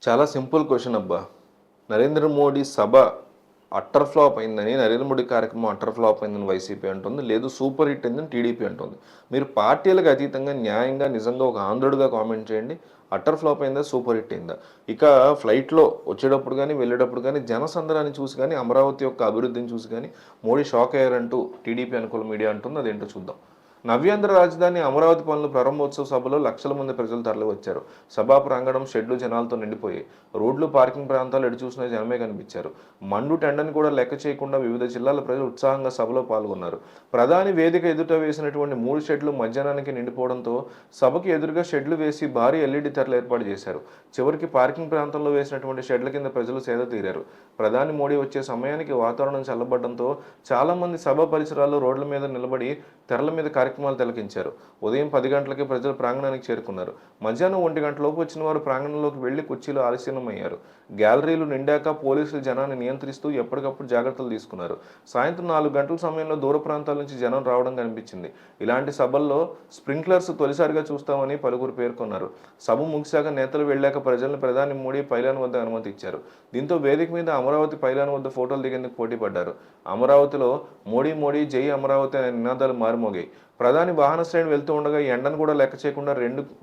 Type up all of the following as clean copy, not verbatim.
చాలా simple question అబ్బా. నరేంద్ర మోడీ సభ utter flop అయిందని, నరేంద్ర మోడీ కార్యక్రమం అట్టర్ ఫ్లాప్ అయిందని వైసీపీ అంటుంది. లేదు సూపర్ హిట్ అయిందని టీడీపీ అంటుంది. మీరు పార్టీలకు అతీతంగా న్యాయంగా నిజంగా ఒక ఆంధ్రుడిగా కామెంట్ చేయండి. అట్టర్ ఫ్లాప్ అయిందా, సూపర్ హిట్ అయిందా? ఇక ఫ్లైట్లో వచ్చేటప్పుడు కానీ వెళ్ళేటప్పుడు కానీ జనసంద్రాన్ని చూసి కానీ అమరావతి యొక్క అభివృద్ధిని చూసి కానీ మోడీ షాక్ అయ్యారంటూ టీడీపీ అనుకూల మీడియా అంటుంది. అదేంటో చూద్దాం. నవ్యాంధ్ర రాజధాని అమరావతి పనుల ప్రారంభోత్సవ సభలో లక్షల మంది ప్రజలు తరలివచ్చారు. సభా ప్రాంగణం షెడ్లు జనాలతో నిండిపోయాయి. రోడ్లు, పార్కింగ్ ప్రాంతాలు ఎటు చూసినా జనమే కనిపించారు. మండు టెండని కూడా లెక్క చేయకుండా వివిధ జిల్లాల ప్రజలు ఉత్సాహంగా సభలో పాల్గొన్నారు. ప్రధాని వేదిక ఎదుట వేసినటువంటి 3 షెడ్లు మధ్యాహ్నానికి నిండిపోవడంతో సభకి ఎదురుగా షెడ్లు వేసి భారీ ఎల్ఈడి తెరలు ఏర్పాటు చేశారు. చివరికి పార్కింగ్ ప్రాంతంలో వేసినటువంటి షెడ్ల కింద ప్రజలు సేద తీరారు. ప్రధాని మోడీ వచ్చే సమయానికి వాతావరణం చల్లబడడంతో చాలా మంది సభ పరిసరాల్లో రోడ్ల మీద నిలబడి తెరల మీద కార్యక్రమాలు తిలకించారు. ఉదయం 10 గంటలకి ప్రజలు ప్రాంగణానికి చేరుకున్నారు. మధ్యాహ్నం 1 గంటలోపు వచ్చిన వారు ప్రాంగణంలోకి వెళ్లి కుర్చీలు ఆలస్యమయ్యారు. గ్యాలరీలు నిండాక పోలీసులు జనాన్ని నియంత్రిస్తూ ఎప్పటికప్పుడు జాగ్రత్తలు తీసుకున్నారు. సాయంత్రం 4 గంటల సమయంలో దూర ప్రాంతాల నుంచి జనం రావడం కనిపించింది. ఇలాంటి సభల్లో స్ప్రింక్లర్స్ తొలిసారిగా చూస్తామని పలువురు పేర్కొన్నారు. సభ ముగిశాక నేతలు వెళ్లాక ప్రజలను ప్రధాని మోడీ పైలాన్ వద్ద అనుమతి ఇచ్చారు. దీంతో వేదిక మీద అమరావతి పైలాన్ వద్ద ఫోటోలు దిగేందుకు పోటీ పడ్డారు. అమరావతిలో మోడీ మోడీ జై అమరావతి అనే నినాదాలు మారుమోగాయి. ప్రధాని వాహన శ్రేణి వెళ్తూ ఉండగా ఎండను కూడా లెక్క చేయకుండా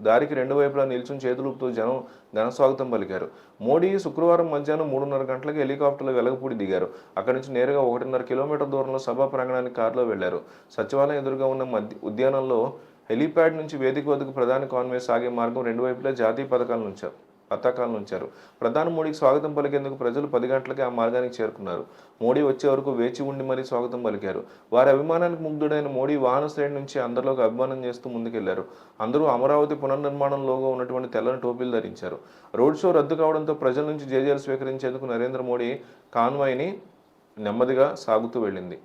దారికి రెండు వైపులా నిల్చుని చేతులూపుతూ జనం ఘన స్వాగతం పలికారు. మోడీ శుక్రవారం మధ్యాహ్నం 3:30 గంటలకు హెలికాప్టర్లో వెలగపూడి దిగారు. అక్కడి నుంచి నేరుగా 1.5 కిలోమీటర్ దూరంలో సభా ప్రాంగణానికి కారులో వెళ్లారు. సచివాలయం ఎదురుగా ఉన్న ఉద్యానంలో హెలీప్యాడ్ నుంచి వేదిక వద్దకు ప్రధాని కాన్వే సాగే మార్గం రెండు వైపులా జాతీయ పతాకాలను ఉంచారు. ప్రధాని మోడీకి స్వాగతం పలికేందుకు ప్రజలు 10 గంటలకే ఆ మార్గానికి చేరుకున్నారు. మోడీ వచ్చే వరకు వేచి ఉండి మరీ స్వాగతం పలికారు. వారి అభిమానానికి ముగ్ధుడైన మోడీ వాహన శ్రేణి నుంచి అందరిలోకి అభిమానం చేస్తూ ముందుకెళ్లారు. అందరూ అమరావతి పునర్నిర్మాణంలోగా ఉన్నటువంటి తెల్లని టోపీలు ధరించారు. రోడ్ షో రద్దు కావడంతో ప్రజల నుంచి జేజేలు స్వీకరించేందుకు నరేంద్ర మోడీ కాన్వాయ్ని నెమ్మదిగా సాగుతూ వెళ్ళింది.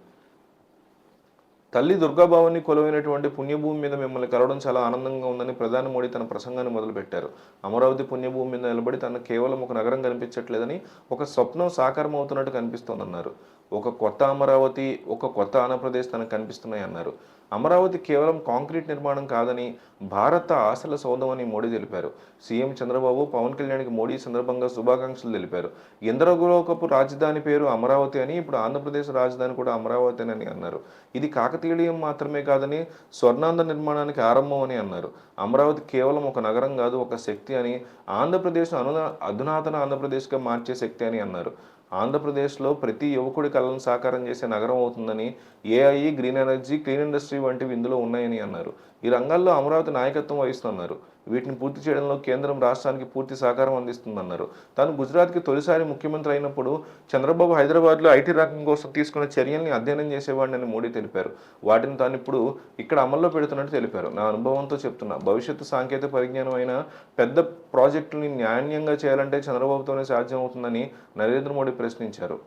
తల్లి దుర్గాభవాని కొలువైనటువంటి పుణ్యభూమి మీద మిమ్మల్ని కలవడం చాలా ఆనందంగా ఉందని ప్రధాని మోడీ తన ప్రసంగాన్ని మొదలుపెట్టారు. అమరావతి పుణ్యభూమి మీద నిలబడి తన కేవలం ఒక నగరం కనిపించట్లేదని, ఒక స్వప్నం సాకారం అవుతున్నట్టు కనిపిస్తోందన్నారు. ఒక కొత్త అమరావతి, ఒక కొత్త ఆంధ్రప్రదేశ్ తనకు కనిపిస్తున్నాయన్నారు. అమరావతి కేవలం కాంక్రీట్ నిర్మాణం కాదని, భారత ఆశల సౌధం అని మోడీ తెలిపారు. సీఎం చంద్రబాబు, పవన్ కళ్యాణ్కి మోడీ సందర్భంగా శుభాకాంక్షలు తెలిపారు. ఇంద్రలోకపు రాజధాని పేరు అమరావతి అని, ఇప్పుడు ఆంధ్రప్రదేశ్ రాజధాని కూడా అమరావతి అని అన్నారు. ఇది కాకతీయం మాత్రమే కాదని, స్వర్ణాంధ్ర నిర్మాణానికి ఆరంభం అని అన్నారు. అమరావతి కేవలం ఒక నగరం కాదు, ఒక శక్తి అని, ఆంధ్రప్రదేశ్ అధునాతన ఆంధ్రప్రదేశ్గా మార్చే శక్తి అని అన్నారు. ఆంధ్రప్రదేశ్లో ప్రతి యువకుడి కళలను సాకారం చేసే నగరం అవుతుందని, AI, green energy, clean industry వంటివి ఇందులో ఉన్నాయని అన్నారు. ఈ రంగాల్లో అమరావతి నాయకత్వం వహిస్తున్నారు. వీటిని పూర్తి చేయడంలో కేంద్రం రాష్ట్రానికి పూర్తి సహకారం అందిస్తుందన్నారు. తాను గుజరాత్కి తొలిసారి ముఖ్యమంత్రి అయినప్పుడు చంద్రబాబు హైదరాబాద్లో ఐటీ రంగం కోసం తీసుకున్న చర్యల్ని అధ్యయనం చేసేవాడిని మోడీ తెలిపారు. వాటిని తాను ఇప్పుడు ఇక్కడ అమల్లో పెడుతున్నట్టు తెలిపారు. నా అనుభవంతో చెప్తున్నా, భవిష్యత్తు సాంకేతిక పరిజ్ఞానం అయిన పెద్ద ప్రాజెక్టుని న్యాయంగా చేయాలంటే చంద్రబాబుతోనే సాధ్యం అవుతుందని నరేంద్ర మోడీ ప్రశ్నించారు.